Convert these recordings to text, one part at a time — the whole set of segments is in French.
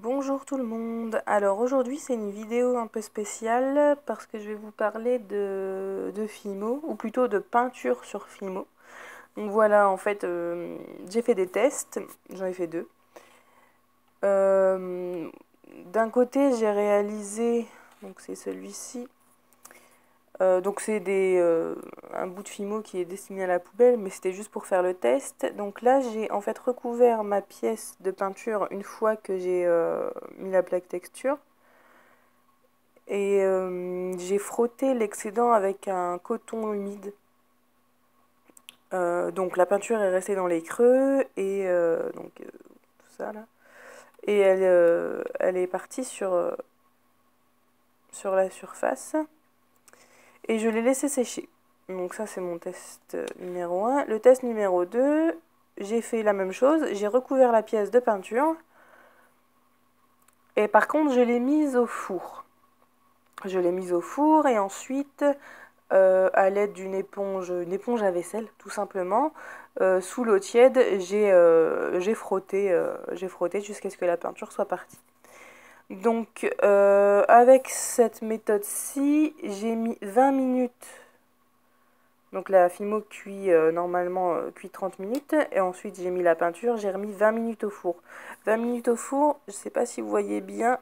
Bonjour tout le monde. Alors aujourd'hui c'est une vidéo un peu spéciale parce que je vais vous parler de Fimo, ou plutôt de peinture sur Fimo. Donc voilà, en fait j'ai fait des tests, j'en ai fait deux. D'un côté j'ai réalisé, donc c'est celui-ci, donc c'est un bout de Fimo qui est destiné à la poubelle, mais c'était juste pour faire le test. Donc là j'ai en fait recouvert ma pièce de peinture une fois que j'ai mis la plaque texture. Et j'ai frotté l'excédent avec un coton humide. Donc la peinture est restée dans les creux et tout ça là. Et elle est partie sur la surface. Et je l'ai laissé sécher. Donc ça c'est mon test numéro 1. Le test numéro 2, j'ai fait la même chose. J'ai recouvert la pièce de peinture. Et par contre je l'ai mise au four. Je l'ai mise au four et ensuite, à l'aide d'une éponge à vaisselle, tout simplement, sous l'eau tiède, j'ai frotté jusqu'à ce que la peinture soit partie. Donc, avec cette méthode-ci, j'ai mis 20 minutes. Donc la Fimo cuit normalement cuit 30 minutes et ensuite j'ai mis la peinture, j'ai remis 20 minutes au four. 20 minutes au four, je ne sais pas si vous voyez bien,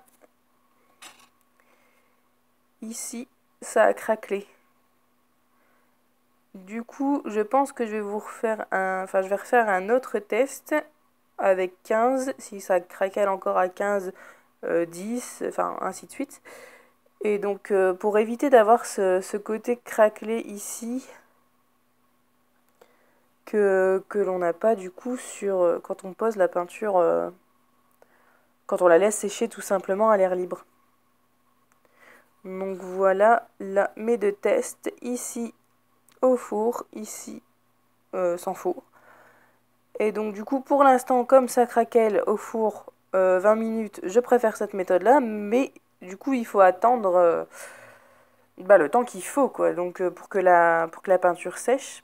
ici ça a craquelé. Du coup, je pense que je vais je vais refaire un autre test avec 15, si ça craquelle encore à 15, 10, enfin ainsi de suite. Et donc, pour éviter d'avoir ce côté craquelé ici, que l'on n'a pas du coup quand on pose la peinture, quand on la laisse sécher tout simplement à l'air libre. Donc voilà là, mes deux tests, ici au four, ici sans four. Et donc du coup pour l'instant comme ça craquelle au four 20 minutes, je préfère cette méthode là, mais du coup il faut attendre le temps qu'il faut quoi, donc pour que la peinture sèche.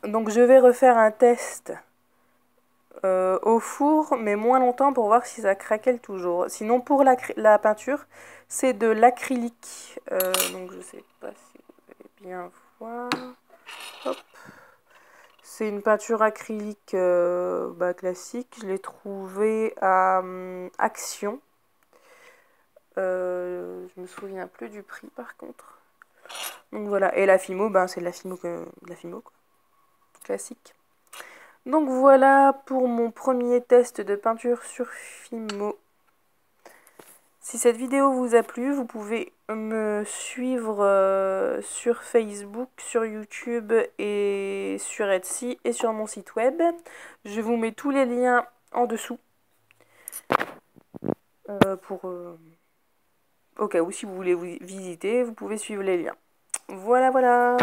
Donc je vais refaire un test au four mais moins longtemps pour voir si ça craquelle toujours. Sinon pour la peinture c'est de l'acrylique, donc je sais pas si vous allez bien voir. Hop. C'est une peinture acrylique classique. Je l'ai trouvée à Action. Je me souviens plus du prix par contre. Donc voilà. Et la Fimo, c'est de la Fimo, quoi. Classique. Donc voilà pour mon premier test de peinture sur Fimo. Si cette vidéo vous a plu, vous pouvez me suivre sur Facebook, sur YouTube et sur Etsy et sur mon site web. Je vous mets tous les liens en dessous au cas où si vous voulez vous visiter, vous pouvez suivre les liens. Voilà, voilà.